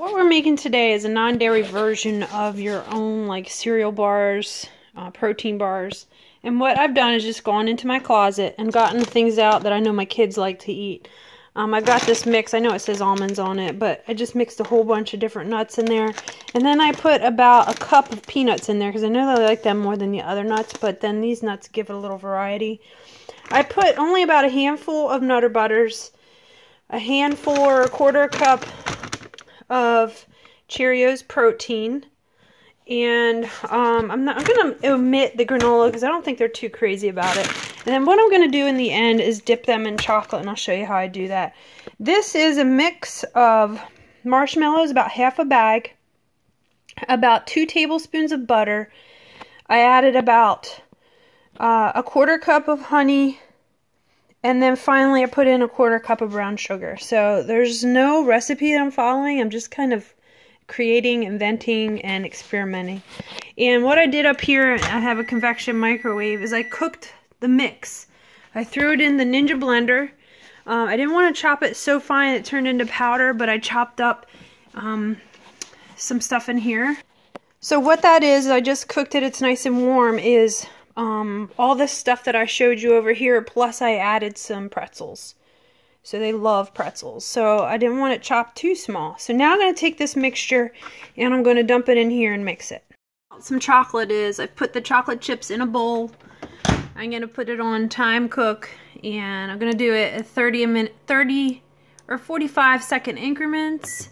What we're making today is a non-dairy version of your own like cereal bars, protein bars. And what I've done is just gone into my closet and gotten the things out that I know my kids like to eat. I've got this mix. I know it says almonds on it, but I just mixed a whole bunch of different nuts in there. And then I put about a cup of peanuts in there because I know they like them more than the other nuts, but then these nuts give it a little variety. I put only about a handful of Nutter Butters, a handful or a quarter cup of Cheerios protein, and I'm going to omit the granola because I don't think they're too crazy about it. And then what I'm going to do in the end is dip them in chocolate, and I'll show you how I do that. This is a mix of marshmallows, about half a bag, about 2 tablespoons of butter. I added about a quarter cup of honey, and then finally I put in a quarter cup of brown sugar. So there's no recipe that I'm following. I'm just kind of creating, inventing, and experimenting. And what I did up here, I have a convection microwave, is I cooked the mix. I threw it in the Ninja blender. I didn't want to chop it so fine it turned into powder, but I chopped up some stuff in here. So what that is, I just cooked it, it's nice and warm, is all this stuff that I showed you over here, plus I added some pretzels. So they love pretzels. So I didn't want it chopped too small. So now I'm going to take this mixture and I'm going to dump it in here and mix it. Some chocolate is, I put the chocolate chips in a bowl. I'm going to put it on time cook, and I'm going to do it at 30 or 45 second increments.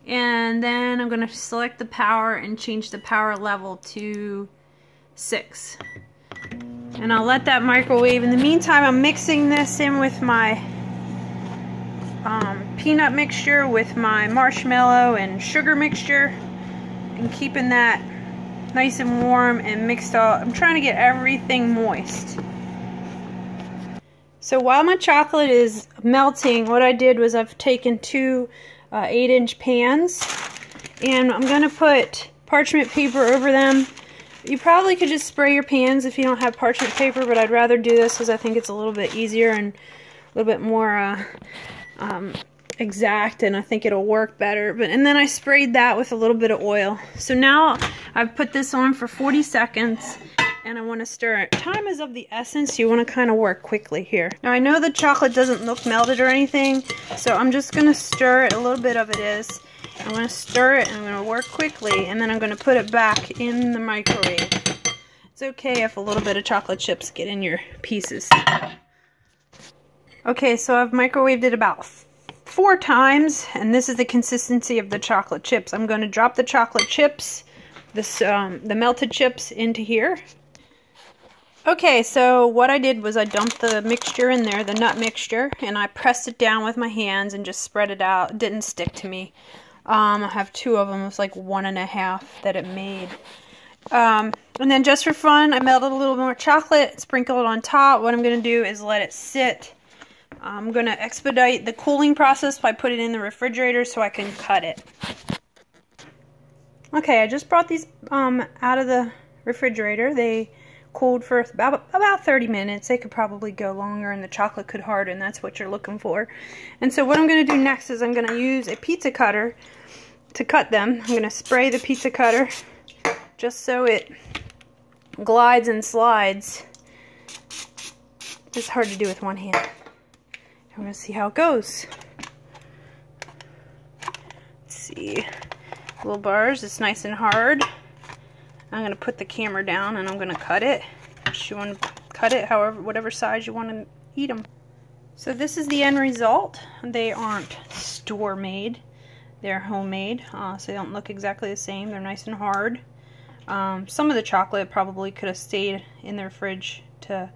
And then I'm going to select the power and change the power level to 6. And I'll let that microwave. In the meantime, I'm mixing this in with my peanut mixture, with my marshmallow and sugar mixture, and keeping that nice and warm and mixed all. I'm trying to get everything moist. So while my chocolate is melting, what I did was I've taken 2 8-inch pans, and I'm going to put parchment paper over them. You probably could just spray your pans if you don't have parchment paper, but I'd rather do this because I think it's a little bit easier and a little bit more exact, and I think it'll work better. And then I sprayed that with a little bit of oil. So now I've put this on for 40 seconds, and I want to stir it. Time is of the essence. You want to kind of work quickly here. Now I know the chocolate doesn't look melted or anything, so I'm just going to stir it. A little bit of it is. I'm going to stir it, and I'm going to work quickly, and then I'm going to put it back in the microwave. It's okay if a little bit of chocolate chips get in your pieces. Okay, so I've microwaved it about 4 times, and this is the consistency of the chocolate chips. I'm going to drop the chocolate chips, the melted chips, into here. Okay, so what I did was I dumped the mixture in there, the nut mixture, and I pressed it down with my hands and just spread it out. It didn't stick to me. I have 2 of them. It was like 1.5 that it made. And then just for fun, I melted a little more chocolate, sprinkled it on top. What I'm going to do is let it sit. I'm going to expedite the cooling process by putting it in the refrigerator so I can cut it. Okay, I just brought these out of the refrigerator. They cooled for about 30 minutes. They could probably go longer, and the chocolate could harden. That's what you're looking for. And so what I'm going to do next is I'm going to use a pizza cutter to cut them. I'm going to spray the pizza cutter just so it glides and slides. It's hard to do with one hand. I'm going to see how it goes. Let's see. Little bars. It's nice and hard. I'm going to put the camera down and I'm going to cut it. You want to cut it however, whatever size you want to eat them. So this is the end result. They aren't store made. They're homemade. So they don't look exactly the same. They're nice and hard. Some of the chocolate probably could have stayed in their fridge to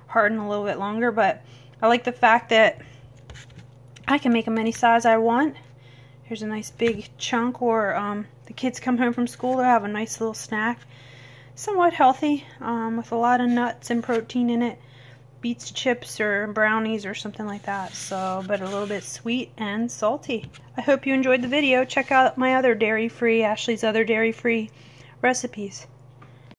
harden a little bit longer, but I like the fact that I can make them any size I want. Here's a nice big chunk, or the kids come home from school, they'll have a nice little snack. Somewhat healthy, with a lot of nuts and protein in it. Beets chips or brownies or something like that. So, but a little bit sweet and salty. I hope you enjoyed the video. Check out my other dairy-free, Ashley's other dairy-free recipes.